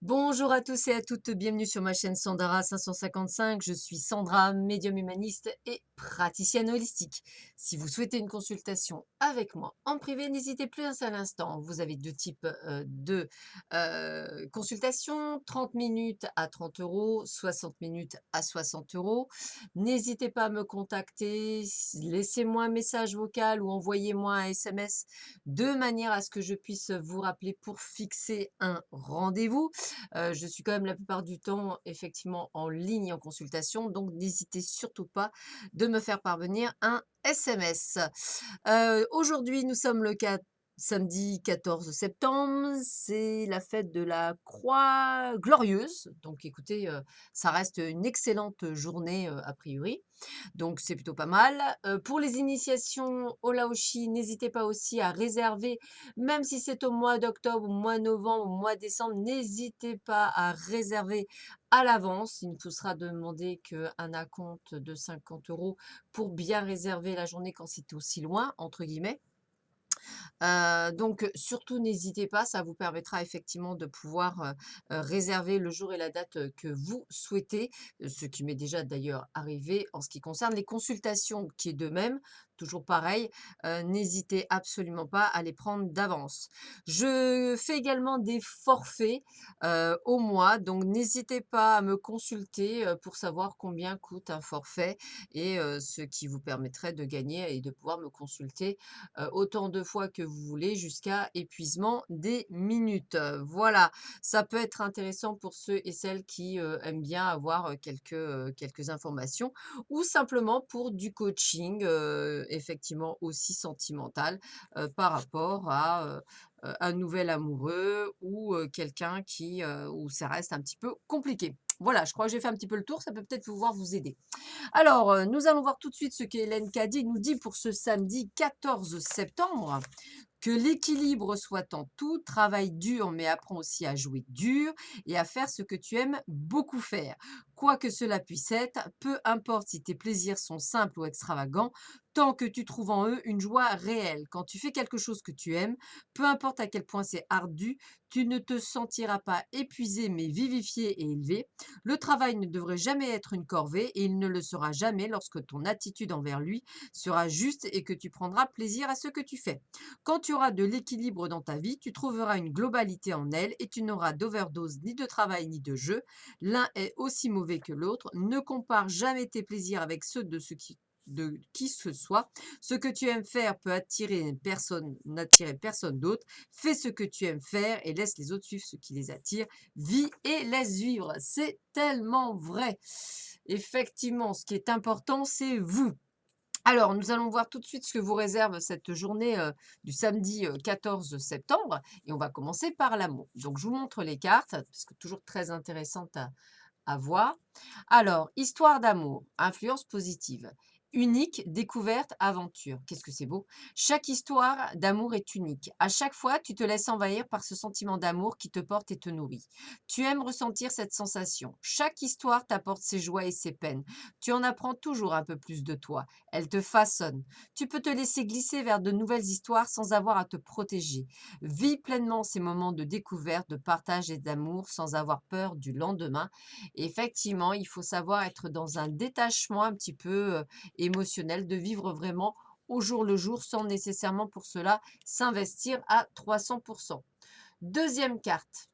Bonjour à tous et à toutes, bienvenue sur ma chaîne Sandara 555. Je suis Sandra, médium humaniste et praticienne holistique. Si vous souhaitez une consultation avec moi en privé, n'hésitez plus un seul instant. Vous avez deux types de consultations, 30 minutes à 30 euros, 60 minutes à 60 euros. N'hésitez pas à me contacter, laissez-moi un message vocal ou envoyez-moi un SMS de manière à ce que je puisse vous rappeler pour fixer un rendez-vous. Je suis quand même la plupart du temps effectivement en ligne en consultation, donc n'hésitez surtout pas de me faire parvenir un SMS. Aujourd'hui, nous sommes le samedi 14 septembre, c'est la fête de la Croix glorieuse. Donc écoutez, ça reste une excellente journée, a priori. Donc c'est plutôt pas mal. Pour les initiations au Laoshi, n'hésitez pas aussi à réserver, même si c'est au mois d'octobre, au mois de novembre, au mois de décembre, n'hésitez pas à réserver à l'avance. Il ne vous sera demandé qu'un acompte de 50 euros pour bien réserver la journée quand c'est aussi loin, entre guillemets. Donc surtout n'hésitez pas, ça vous permettra effectivement de pouvoir, réserver le jour et la date, que vous souhaitez, ce qui m'est déjà d'ailleurs arrivé en ce qui concerne les consultations qui est de même, toujours pareil, n'hésitez absolument pas à les prendre d'avance. Je fais également des forfaits, au mois, donc n'hésitez pas à me consulter, pour savoir combien coûte un forfait et ce qui vous permettrait de gagner et de pouvoir me consulter autant de fois que vous voulez jusqu'à épuisement des minutes. Voilà, ça peut être intéressant pour ceux et celles qui, aiment bien avoir, quelques informations ou simplement pour du coaching, effectivement aussi sentimental, par rapport à, un nouvel amoureux ou, quelqu'un où ça reste un petit peu compliqué. Voilà, je crois que j'ai fait un petit peu le tour, ça peut peut-être pouvoir vous aider. Alors, nous allons voir tout de suite ce qu'Hélène Caddy nous dit pour ce samedi 14 septembre. Que l'équilibre soit en tout, travaille dur, mais apprends aussi à jouer dur et à faire ce que tu aimes beaucoup faire. Quoi que cela puisse être, peu importe si tes plaisirs sont simples ou extravagants, tant que tu trouves en eux une joie réelle. Quand tu fais quelque chose que tu aimes, peu importe à quel point c'est ardu, tu ne te sentiras pas épuisé mais vivifié et élevé. Le travail ne devrait jamais être une corvée et il ne le sera jamais lorsque ton attitude envers lui sera juste et que tu prendras plaisir à ce que tu fais. Quand tu auras de l'équilibre dans ta vie, tu trouveras une globalité en elle et tu n'auras d'overdose ni de travail ni de jeu. L'un est aussi mauvais que l'autre. Ne compare jamais tes plaisirs avec ceux de qui que ce soit. Ce que tu aimes faire peut n'attirer personne d'autre. Fais ce que tu aimes faire et laisse les autres suivre ce qui les attire. Vis et laisse vivre. C'est tellement vrai. Effectivement, ce qui est important, c'est vous. Alors, nous allons voir tout de suite ce que vous réserve cette journée, du samedi, 14 septembre et on va commencer par l'amour. Donc je vous montre les cartes, parce que toujours très intéressantes à voir. Alors, histoire d'amour, influence positive. Unique, découverte, aventure. Qu'est-ce que c'est beau. Chaque histoire d'amour est unique. À chaque fois, tu te laisses envahir par ce sentiment d'amour qui te porte et te nourrit. Tu aimes ressentir cette sensation. Chaque histoire t'apporte ses joies et ses peines. Tu en apprends toujours un peu plus de toi. Elle te façonne. Tu peux te laisser glisser vers de nouvelles histoires sans avoir à te protéger. Vis pleinement ces moments de découverte, de partage et d'amour sans avoir peur du lendemain. Effectivement, il faut savoir être dans un détachement un petit peu, émotionnel, de vivre vraiment au jour le jour sans nécessairement pour cela s'investir à 300. Deuxième carte,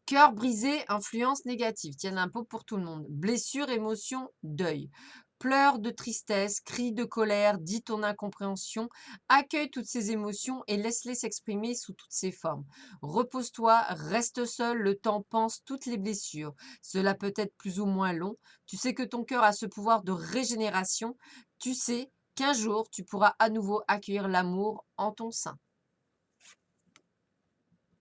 cœur brisé, influence négative. Tiens, l'impôt pour tout le monde. Blessure, émotion, deuil. Pleurs de tristesse, cris de colère, dis ton incompréhension, accueille toutes ces émotions et laisse-les s'exprimer sous toutes ces formes. Repose-toi, reste seul, le temps pense toutes les blessures. Cela peut être plus ou moins long. Tu sais que ton cœur a ce pouvoir de régénération. Tu sais qu'un jour, tu pourras à nouveau accueillir l'amour en ton sein.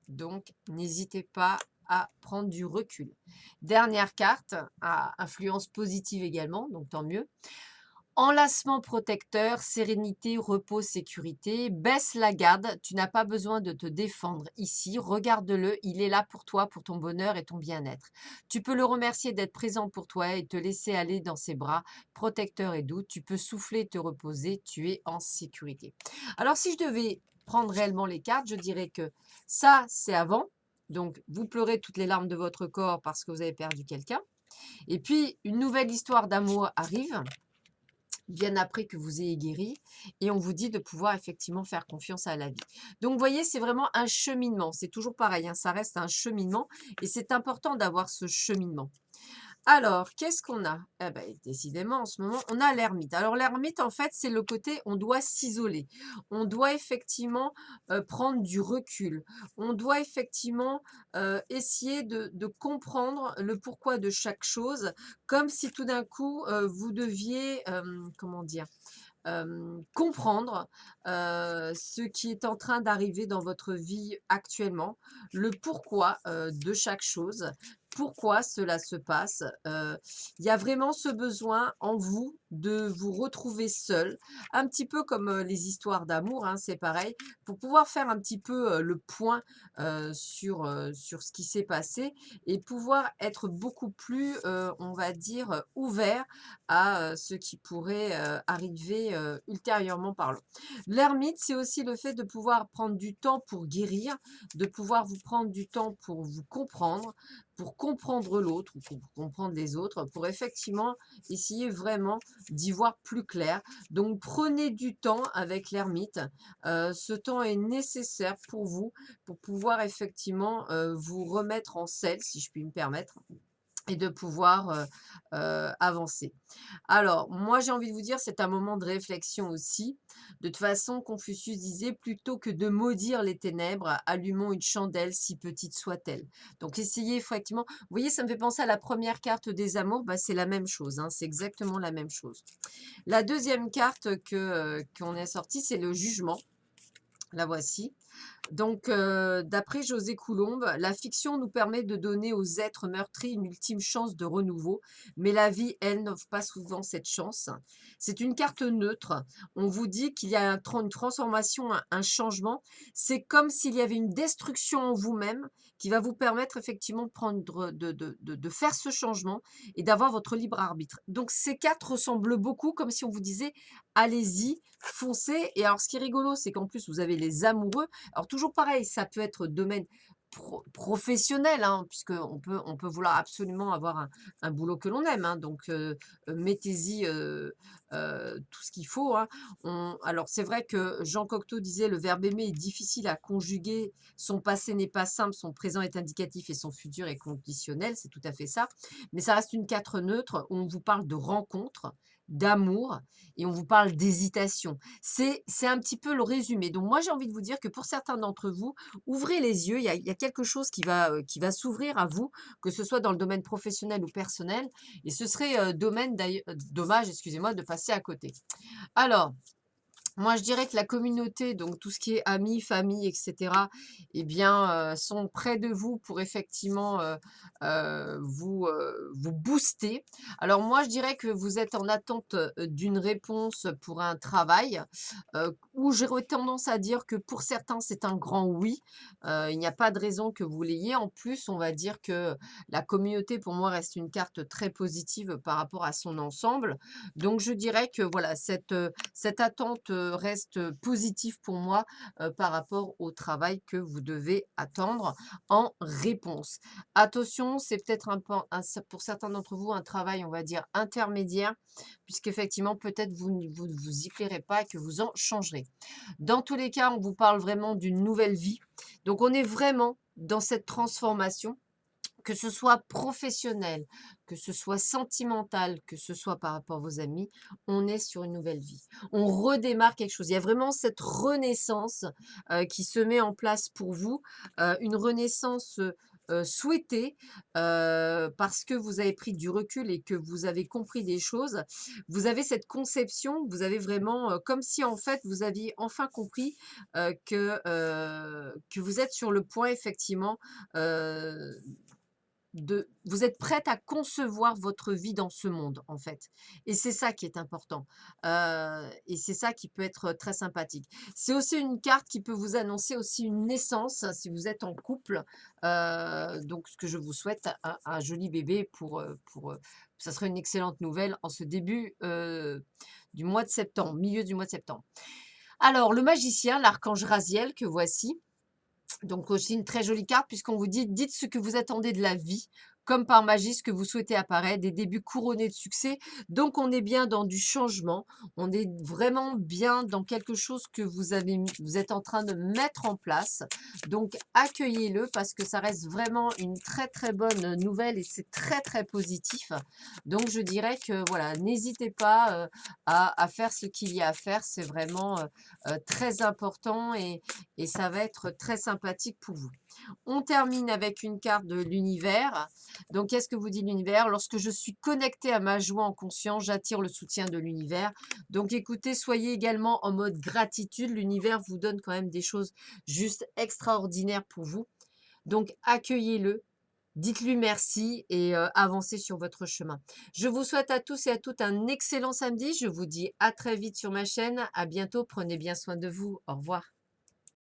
Donc, n'hésitez pas à prendre du recul. Dernière carte, à influence positive également, donc tant mieux. Enlacement protecteur, sérénité, repos, sécurité. Baisse la garde, tu n'as pas besoin de te défendre ici. Regarde-le, il est là pour toi, pour ton bonheur et ton bien-être. Tu peux le remercier d'être présent pour toi et te laisser aller dans ses bras, protecteur et doux. Tu peux souffler, te reposer, tu es en sécurité. Alors si je devais prendre réellement les cartes, je dirais que ça, c'est avant. Donc, vous pleurez toutes les larmes de votre corps parce que vous avez perdu quelqu'un. Et puis, une nouvelle histoire d'amour arrive, bien après que vous ayez guéri, et on vous dit de pouvoir effectivement faire confiance à la vie. Donc, vous voyez, c'est vraiment un cheminement. C'est toujours pareil, hein, ça reste un cheminement, et c'est important d'avoir ce cheminement. Alors, qu'est-ce qu'on a? Eh ben, décidément, en ce moment, on a l'ermite. Alors, l'ermite, en fait, c'est le côté, on doit s'isoler. On doit effectivement prendre du recul. On doit effectivement essayer de comprendre le pourquoi de chaque chose, comme si tout d'un coup, vous deviez, comment dire, comprendre ce qui est en train d'arriver dans votre vie actuellement, le pourquoi de chaque chose, pourquoi cela se passe. Il y a vraiment ce besoin en vous de vous retrouver seul, un petit peu comme les histoires d'amour, hein, c'est pareil, pour pouvoir faire un petit peu le point sur ce qui s'est passé et pouvoir être beaucoup plus, on va dire, ouvert à ce qui pourrait arriver ultérieurement parlant. L'ermite, c'est aussi le fait de pouvoir prendre du temps pour guérir, de pouvoir vous prendre du temps pour vous comprendre, pour comprendre l'autre ou pour comprendre les autres, pour effectivement essayer vraiment d'y voir plus clair. Donc prenez du temps avec l'ermite. Ce temps est nécessaire pour vous, pour pouvoir effectivement vous remettre en selle, si je puis me permettre, et de pouvoir avancer. Alors, moi, j'ai envie de vous dire, c'est un moment de réflexion aussi. De toute façon, Confucius disait, plutôt que de maudire les ténèbres, allumons une chandelle, si petite soit-elle. Donc, essayez effectivement. Vous voyez, ça me fait penser à la première carte des amours. Bah, c'est la même chose, hein, c'est exactement la même chose. La deuxième carte qu'on a sortie, c'est le jugement. La voici. Donc, d'après José Coulombe, la fiction nous permet de donner aux êtres meurtris une ultime chance de renouveau, mais la vie, elle, n'offre pas souvent cette chance. C'est une carte neutre. On vous dit qu'il y a une transformation, un changement. C'est comme s'il y avait une destruction en vous-même qui va vous permettre effectivement de prendre, de faire ce changement et d'avoir votre libre arbitre. Donc, ces cartes ressemblent beaucoup comme si on vous disait, allez-y, foncez. Et alors, ce qui est rigolo, c'est qu'en plus, vous avez les amoureux. Alors toujours pareil, ça peut être domaine professionnel, hein, puisque on peut vouloir absolument avoir un boulot que l'on aime, hein, donc mettez-y tout ce qu'il faut, hein. Alors c'est vrai que Jean Cocteau disait: «Le verbe aimer est difficile à conjuguer, son passé n'est pas simple, son présent est indicatif et son futur est conditionnel», c'est tout à fait ça. Mais ça reste une carte neutre où on vous parle de rencontre, d'amour et on vous parle d'hésitation. C'est un petit peu le résumé. Donc moi, j'ai envie de vous dire que pour certains d'entre vous, ouvrez les yeux, il y a quelque chose qui va s'ouvrir à vous, que ce soit dans le domaine professionnel ou personnel, et ce serait, dommage, excusez-moi, de passer à côté. Alors, moi, je dirais que la communauté, donc tout ce qui est amis, famille, et cetera, eh bien, sont près de vous pour effectivement, vous booster. Alors moi, je dirais que vous êtes en attente, d'une réponse pour un travail, où j'aurais tendance à dire que pour certains, c'est un grand oui. Il n'y a pas de raison que vous l'ayez. En plus, on va dire que la communauté, pour moi, reste une carte très positive par rapport à son ensemble. Donc je dirais que voilà, cette attente, reste positive pour moi, par rapport au travail que vous devez attendre en réponse. Attention, c'est peut-être un pan un cer pour certains d'entre vous, un travail, on va dire, intermédiaire, puisqu'effectivement, peut-être vous y plairez pas et que vous en changerez. Dans tous les cas, on vous parle vraiment d'une nouvelle vie. Donc on est vraiment dans cette transformation, que ce soit professionnel, que ce soit sentimental, que ce soit par rapport à vos amis, on est sur une nouvelle vie. On redémarre quelque chose. Il y a vraiment cette renaissance qui se met en place pour vous, une renaissance souhaitée parce que vous avez pris du recul et que vous avez compris des choses. Vous avez cette conception, vous avez vraiment comme si en fait vous aviez enfin compris que vous êtes sur le point effectivement euh, vous êtes prête à concevoir votre vie dans ce monde, en fait, et c'est ça qui est important, et c'est ça qui peut être très sympathique. C'est aussi une carte qui peut vous annoncer aussi une naissance, si vous êtes en couple, donc ce que je vous souhaite, un joli bébé ça serait une excellente nouvelle en ce début, du mois de septembre, milieu du mois de septembre. Alors le magicien, l'archange Raziel que voici. Donc aussi une très jolie carte puisqu'on vous dit: «Dites ce que vous attendez de la vie, comme par magie ce que vous souhaitez apparaît, des débuts couronnés de succès». Donc on est bien dans du changement, on est vraiment bien dans quelque chose que vous êtes en train de mettre en place. Donc accueillez-le parce que ça reste vraiment une très, très bonne nouvelle et c'est très, très positif. Donc je dirais que voilà, n'hésitez pas, à faire ce qu'il y a à faire. C'est vraiment, très important et ça va être très sympathique pour vous. On termine avec une carte de l'univers. Donc, qu'est-ce que vous dit l'univers? Lorsque je suis connecté à ma joie en conscience, j'attire le soutien de l'univers. Donc, écoutez, soyez également en mode gratitude. L'univers vous donne quand même des choses juste extraordinaires pour vous. Donc, accueillez-le. Dites-lui merci et avancez sur votre chemin. Je vous souhaite à tous et à toutes un excellent samedi. Je vous dis à très vite sur ma chaîne. À bientôt. Prenez bien soin de vous. Au revoir.